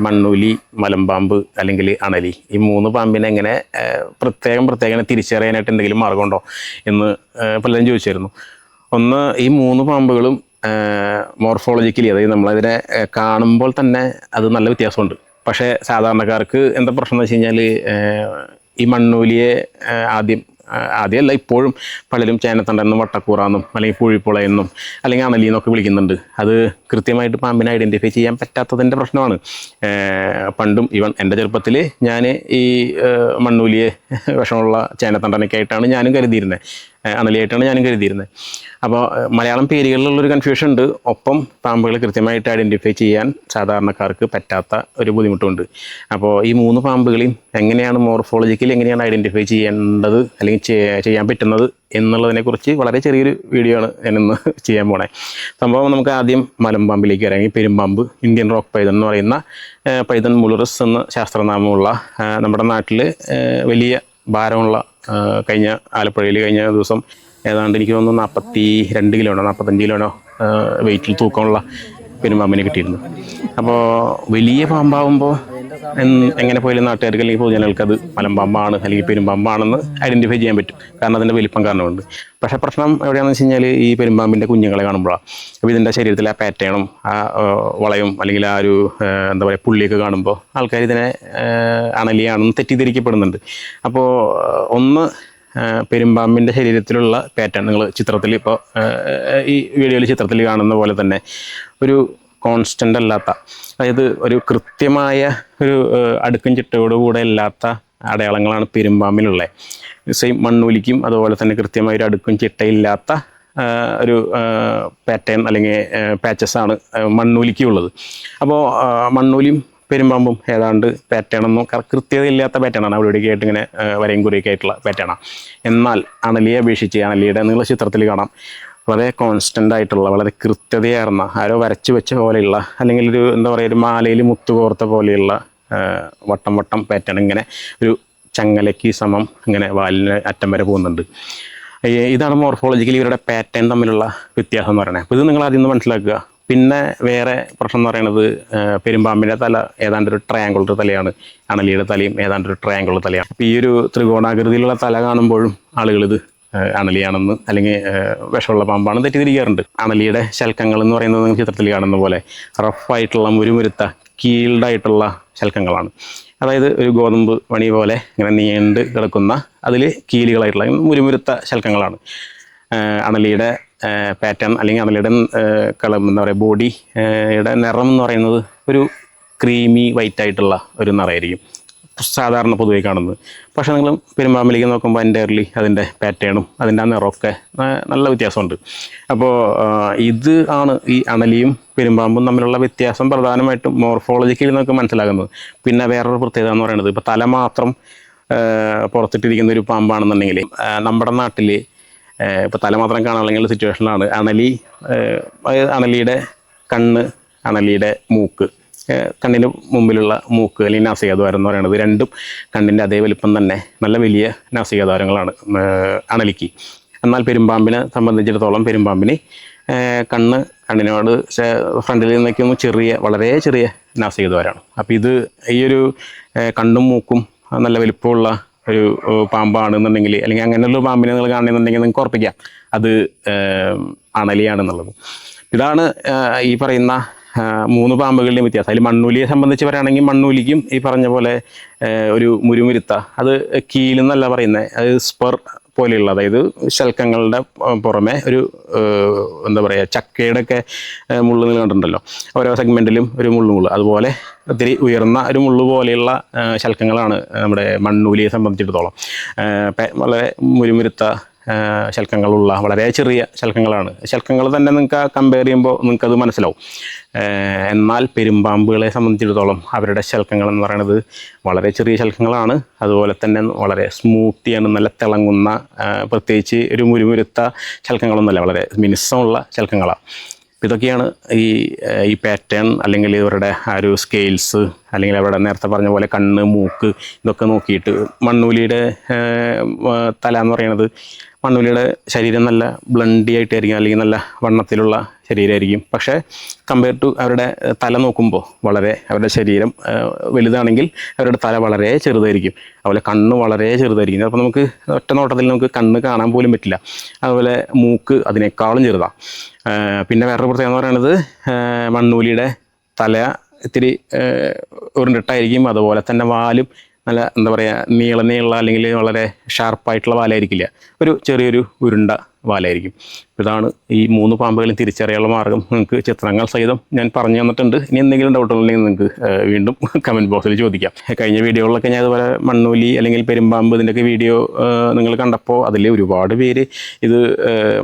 മണ്ണൂലി, മലമ്പാമ്പ് അല്ലെങ്കിൽ അണലി, ഈ 3 പാമ്പിനെ എങ്ങനെ പ്രത്യേകം തിരിച്ചറിയാനായിട്ട് എന്തെങ്കിലും മാർഗമുണ്ടോ എന്ന് പലരും ചോദിച്ചായിരുന്നു. ഒന്ന്, ഈ 3 പാമ്പുകളും മോർഫോളജിക്കലി, അതായത് നമ്മളതിനെ കാണുമ്പോൾ തന്നെ അത് നല്ല വ്യത്യാസമുണ്ട്. പക്ഷേ സാധാരണക്കാർക്ക് എന്താ പ്രശ്നം എന്ന് വെച്ച് കഴിഞ്ഞാൽ, ഈ മണ്ണൂലിയെ ആദ്യമല്ല ഇപ്പോഴും പലരും ചേനത്തണ്ടെന്നും വട്ടക്കൂറാന്നും അല്ലെങ്കിൽ പുഴിപ്പുളയെന്നും അല്ലെങ്കിൽ അണലിയെന്നൊക്കെ വിളിക്കുന്നുണ്ട്. അത് കൃത്യമായിട്ട് പാമ്പിനെ ഐഡൻറ്റിഫൈ ചെയ്യാൻ പറ്റാത്തതിൻ്റെ പ്രശ്നമാണ്. പണ്ടും എൻ്റെ ചെറുപ്പത്തിൽ ഞാൻ ഈ മണ്ണൂലിയെ വിഷമുള്ള ചേനത്തണ്ടനൊക്കെ ആയിട്ടാണ് ഞാനും കരുതിയിരുന്നത്, അണലിയായിട്ടാണ് ഞാനും കരുതിയിരുന്നത്. അപ്പോൾ മലയാളം പേരുകളിലുള്ളൊരു കൺഫ്യൂഷൻ ഉണ്ട്. ഒപ്പം പാമ്പുകൾ കൃത്യമായിട്ട് ഐഡൻറ്റിഫൈ ചെയ്യാൻ സാധാരണക്കാർക്ക് പറ്റാത്ത ഒരു ബുദ്ധിമുട്ടുണ്ട്. അപ്പോൾ ഈ 3 പാമ്പുകളെയും എങ്ങനെയാണ് മോർഫോളജിക്കലി എങ്ങനെയാണ് ഐഡൻറ്റിഫൈ ചെയ്യേണ്ടത് അല്ലെങ്കിൽ ചെയ്യാൻ പറ്റുന്നത് എന്നുള്ളതിനെക്കുറിച്ച് വളരെ ചെറിയൊരു വീഡിയോ ആണ് ഞാനിന്ന് ചെയ്യാൻ പോണേ. സംഭവം നമുക്ക് ആദ്യം മലമ്പാമ്പിലേക്ക് വരാം. ഈ പെരുമ്പാമ്പ്, ഇന്ത്യൻ റോക്ക് പൈതൺ എന്ന് പറയുന്ന പൈതൺ മുളുറസ് എന്ന ശാസ്ത്രനാമമുള്ള, നമ്മുടെ നാട്ടിൽ വലിയ ഭാരമുള്ള, കഴിഞ്ഞ ആലപ്പുഴയിൽ കഴിഞ്ഞ ദിവസം ഏതാണ്ട് എനിക്ക് തോന്നുന്നു 42 കിലോനോ 45 കിലോനോ വെയിറ്റിൽ തൂക്കമുള്ള പെരുമ്പാമ്പിനെ കിട്ടിയിരുന്നു. അപ്പോൾ വലിയ പാമ്പാവുമ്പോൾ എങ്ങനെ പോയാലും നാട്ടുകാർക്ക് അല്ലെങ്കിൽ പൊതുജനങ്ങൾക്ക് അത് മലമ്പാമ്പാണ് അല്ലെങ്കിൽ പെരുമ്പാമ്പാണെന്ന് ഐഡൻറ്റിഫൈ ചെയ്യാൻ പറ്റും, കാരണം അതിൻ്റെ വലിപ്പം കാരണമുണ്ട്. പക്ഷേ പ്രശ്നം എവിടെയാണെന്ന് വെച്ച് കഴിഞ്ഞാൽ, ഈ പെരുമ്പാമ്പിൻ്റെ കുഞ്ഞുങ്ങളെ കാണുമ്പോഴാണ്. അപ്പോൾ ഇതിൻ്റെ ശരീരത്തിലെ ആ പാറ്റേണും ആ വളയും അല്ലെങ്കിൽ ആ ഒരു എന്താ പറയുക പുള്ളിയൊക്കെ കാണുമ്പോൾ ആൾക്കാർ ഇതിനെ അണലിയാണെന്ന് തെറ്റിദ്ധരിക്കപ്പെടുന്നുണ്ട്. അപ്പോൾ ഒന്ന്, പെരുമ്പാമ്പിൻ്റെ ശരീരത്തിലുള്ള പാറ്റേൺ നിങ്ങൾ ചിത്രത്തിൽ ഇപ്പോൾ ഈ വീഡിയോയിൽ ചിത്രത്തിൽ കാണുന്ന പോലെ തന്നെ ഒരു കോൺസ്റ്റൻ്റ് അല്ലാത്ത, അതായത് ഒരു കൃത്യമായ ഒരു അടുക്കും ചിട്ടയോടുകൂടെ ഇല്ലാത്ത അടയാളങ്ങളാണ് പെരുമ്പാമ്പിലുള്ളത്. സെയിം മണ്ണൂലിക്കും അതുപോലെ തന്നെ കൃത്യമായ ഒരു അടുക്കും ചിട്ടയില്ലാത്ത ഒരു പാറ്റേൺ അല്ലെങ്കിൽ പാച്ചസാണ് മണ്ണൂലിക്കും ഉള്ളത്. അപ്പോൾ മണ്ണൂലിയും പെരുമ്പാമ്പും ഏതാണ്ട് പാറ്റേണൊന്നും കൃത്യതയില്ലാത്ത പാറ്റേണാണ്, അവിടെയൊക്കെ ആയിട്ട് ഇങ്ങനെ വരയും കുറിയൊക്കെ ആയിട്ടുള്ള പാറ്റേണാണ്. എന്നാൽ അണലിയെ അപേക്ഷിച്ച്, അണലിയുടെ നിങ്ങൾ ചിത്രത്തിൽ കാണാം, വളരെ കോൺസ്റ്റൻ്റ് ആയിട്ടുള്ള, വളരെ കൃത്യതയാർന്ന, ആരോ വരച്ചു വെച്ച പോലെയുള്ള, അല്ലെങ്കിൽ ഒരു എന്താ പറയുക ഒരു മാലയിൽ മുത്തുകോർത്ത പോലെയുള്ള വട്ടം പാറ്റേൺ ഇങ്ങനെ ഒരു ചങ്ങലയ്ക്ക് സമം ഇങ്ങനെ വാലിന് അറ്റം വരെ പോകുന്നുണ്ട്. ഇതാണ് മോർഫോളജിക്കലി ഇവരുടെ പാറ്റേൺ തമ്മിലുള്ള വ്യത്യാസം എന്ന് പറയുന്നത്. അപ്പോൾ ഇത് നിങ്ങൾ ആദ്യം ഒന്ന് മനസ്സിലാക്കുക. പിന്നെ വേറെ പ്രശ്നം എന്ന് പറയുന്നത്, പെരുമ്പാമ്പിൻ്റെ തല ഏതാണ്ട് ഒരു ട്രയാങ്കുലർ തലയാണ്, അണലിയുടെ തലയും ഏതാണ്ട് ഒരു ട്രയാങ്കുലർ തലയാണ്. അപ്പോൾ ഈ ഒരു ത്രികോണാകൃതിയിലുള്ള തല കാണുമ്പോഴും ആളുകളിത് അണലിയാണെന്ന് അല്ലെങ്കിൽ വിഷമുള്ള പാമ്പാണെന്ന് തെറ്റിദ്ധരിക്കാറുണ്ട്. അണലിയുടെ ശൽക്കങ്ങൾ എന്ന് പറയുന്നത് നിങ്ങൾ ചിത്രത്തിൽ കാണുന്ന പോലെ റഫായിട്ടുള്ള മുരുമുരുത്ത കീൽഡായിട്ടുള്ള ശൽക്കങ്ങളാണ്. അതായത് ഒരു ഗോതമ്പ് മണി പോലെ ഇങ്ങനെ നീണ്ട് കിടക്കുന്ന, അതിൽ കീലുകളായിട്ടുള്ള മുരുമുരുത്ത ശൽക്കങ്ങളാണ്. അണലിയുടെ പാറ്റേൺ അല്ലെങ്കിൽ അണലിയുടെ കളർ എന്താ പറയുക ബോഡിയുടെ നിറം എന്ന് പറയുന്നത് ഒരു ക്രീമി വൈറ്റ് ആയിട്ടുള്ള ഒരു നിറമായിരിക്കും സാധാരണ പൊതുവെ കാണുന്നത്. പക്ഷേ നിങ്ങൾ പെരുമ്പാമ്പിലേക്ക് നോക്കുമ്പോൾ എൻ്റയർലി അതിൻ്റെ പാറ്റേണും അതിൻ്റെ ആ നിറമൊക്കെ നല്ല വ്യത്യാസമുണ്ട്. അപ്പോൾ ഇത് ആണ് ഈ അണലിയും പെരുമ്പാമ്പും തമ്മിലുള്ള വ്യത്യാസം പ്രധാനമായിട്ടും മോർഫോളജിക്കലി നമുക്ക് മനസ്സിലാകുന്നത്. പിന്നെ വേറൊരു പ്രത്യേകത എന്ന് പറയുന്നത്, ഇപ്പോൾ തല മാത്രം പുറത്തിട്ടിരിക്കുന്ന ഒരു പാമ്പാണെന്നുണ്ടെങ്കിൽ നമ്മുടെ നാട്ടിൽ ഇപ്പോൾ തല മാത്രം കാണാനുള്ള സിറ്റുവേഷനിലാണ് അണലിയുടെ കണ്ണ്, അണലിയുടെ മൂക്ക്, കണ്ണിന് മുമ്പിലുള്ള മൂക്ക് അല്ലെങ്കിൽ നാസികാദ്വാരം എന്ന് പറയുന്നത് രണ്ടും കണ്ണിൻ്റെ അതേ വലിപ്പം തന്നെ നല്ല വലിയ നാസികാദ്വാരങ്ങളാണ് അണലിക്ക്. എന്നാൽ പെരുമ്പാമ്പിനെ സംബന്ധിച്ചിടത്തോളം പെരുമ്പാമ്പിന് കണ്ണിനോട് ഫ്രണ്ടിൽ നിന്നൊക്കെ വളരെ ചെറിയ നാസികാദ്വാരമാണ്. അപ്പോൾ ഇത് ഈ ഒരു കണ്ണും മൂക്കും നല്ല വലിപ്പമുള്ള ഒരു പാമ്പാണെന്നുണ്ടെങ്കിൽ, അല്ലെങ്കിൽ അങ്ങനെയുള്ള പാമ്പിനെ നിങ്ങൾ കാണുന്നുണ്ടെങ്കിൽ നിങ്ങൾക്ക് ഉറപ്പിക്കാം അത് അണലിയാണെന്നുള്ളത്. ഇതാണ് ഈ പറയുന്ന 3 പാമ്പുകളുടെയും വ്യത്യാസം. അതിൽ മണ്ണൂലിയെ സംബന്ധിച്ച് പറയുകയാണെങ്കിൽ, മണ്ണൂലിക്കും ഈ പറഞ്ഞ പോലെ ഒരു മുരുമുരുത്ത, അത് കീലെന്നല്ല പറയുന്നത്, അത് സ്പർ പോലെയുള്ള, അതായത് ശൽക്കങ്ങളുടെ പുറമെ ഒരു എന്താ പറയുക ചക്കയുടെ ഒക്കെ മുള്ള് നിങ്ങൾ കണ്ടിട്ടുണ്ടല്ലോ, ഓരോ സെഗ്മെൻറ്റിലും ഒരു മുള്ള്, അതുപോലെ ഒത്തിരി ഉയർന്ന ഒരു മുള്ളു പോലെയുള്ള ശൽക്കങ്ങളാണ് നമ്മുടെ മണ്ണൂലിയെ സംബന്ധിച്ചിടത്തോളം. വളരെ മുരുമുരുത്ത ശൽക്കങ്ങളുള്ള വളരെ ചെറിയ ശൽക്കങ്ങളാണ്. ശൽക്കങ്ങൾ തന്നെ നിങ്ങൾക്ക് കമ്പയർ ചെയ്യുമ്പോൾ നിങ്ങൾക്കത് മനസ്സിലാവും. എന്നാൽ പെരുമ്പാമ്പുകളെ സംബന്ധിച്ചിടത്തോളം അവരുടെ ശൽക്കങ്ങൾ എന്ന് പറയുന്നത് വളരെ ചെറിയ ശൽക്കങ്ങളാണ്. അതുപോലെ തന്നെ വളരെ സ്മൂത്തിയാണ്, നല്ല തിളങ്ങുന്ന, പ്രത്യേകിച്ച് ഒരു മുരുമുരുത്ത ശൽക്കങ്ങളൊന്നുമല്ല, വളരെ മിനുസമുള്ള ശൽക്കങ്ങളാണ്. ഇതൊക്കെയാണ് ഈ പാറ്റേൺ അല്ലെങ്കിൽ ഇവരുടെ ആ ഒരു സ്കെയിൽസ്, അല്ലെങ്കിൽ അവിടെ നേരത്തെ പറഞ്ഞ പോലെ കണ്ണ്, മൂക്ക്, ഇതൊക്കെ നോക്കിയിട്ട് മണ്ണൂലിയുടെ തല എന്ന് പറയുന്നത് മണ്ണുലിയുടെ ശരീരം നല്ല ബ്ലണ്ടി ആയിട്ടായിരിക്കും, അല്ലെങ്കിൽ നല്ല വണ്ണത്തിലുള്ള ശരീരമായിരിക്കും. പക്ഷേ കമ്പയർ ടു അവരുടെ തല നോക്കുമ്പോൾ അവരുടെ ശരീരം വലുതാണെങ്കിൽ അവരുടെ തല വളരെ ചെറുതായിരിക്കും. അതുപോലെ കണ്ണ് വളരെ ചെറുതായിരിക്കും. അപ്പോൾ നമുക്ക് ഒറ്റ നോട്ടത്തിൽ നമുക്ക് കണ്ണ് കാണാൻ പോലും പറ്റില്ല. അതുപോലെ മൂക്ക് അതിനേക്കാളും ചെറുതാണ്. പിന്നെ വേറൊരു പ്രത്യേകത എന്ന് പറയുന്നത് മണ്ണൂലിയുടെ തല ഇത്തിരി ഉരുണ്ടിട്ടായിരിക്കും. അതുപോലെ തന്നെ വാലും നല്ല എന്താ പറയുക, നീളമുള്ള അല്ലെങ്കിൽ വളരെ ഷാർപ്പായിട്ടുള്ള വാലായിരിക്കില്ല, ഒരു ചെറിയൊരു ഉരുണ്ട വാലായിരിക്കും. ഇതാണ് ഈ 3 പാമ്പുകളും തിരിച്ചറിയാനുള്ള മാർഗ്ഗം. നിങ്ങൾക്ക് ചിത്രങ്ങൾ സഹിതം ഞാൻ പറഞ്ഞു തന്നിട്ടുണ്ട്. ഇനി എന്തെങ്കിലും ഡൗട്ട് ഉണ്ടെങ്കിൽ നിങ്ങൾക്ക് വീണ്ടും കമൻറ്റ് ബോക്സിൽ ചോദിക്കാം. കഴിഞ്ഞ വീഡിയോകളിലൊക്കെ ഞാൻ അതുപോലെ മണ്ണൂലി അല്ലെങ്കിൽ പെരുമ്പാമ്പ് ഇതിൻ്റെയൊക്കെ വീഡിയോ നിങ്ങൾ കണ്ടപ്പോൾ അതിൽ ഒരുപാട് പേര് ഇത്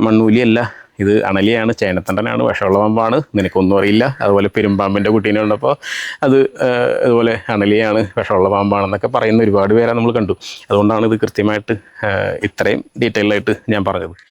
മണ്ണൂലിയല്ല, ഇത് അണലിയാണ്, ചേനത്തണ്ടനാണ്, വിഷമുള്ള പാമ്പാണ്, നിനക്കൊന്നും അറിയില്ല, അതുപോലെ പെരുമ്പാമ്പിൻ്റെ കുട്ടീനെ ഉള്ളപ്പോൾ അത് അതുപോലെ അണലിയാണ്, വിഷമുള്ള പാമ്പാണെന്നൊക്കെ പറയുന്ന ഒരുപാട് പേരെ നമ്മൾ കണ്ടു. അതുകൊണ്ടാണ് ഇത് കൃത്യമായിട്ട് ഇത്രയും ഡീറ്റെയിൽഡായിട്ട് ഞാൻ പറഞ്ഞത്.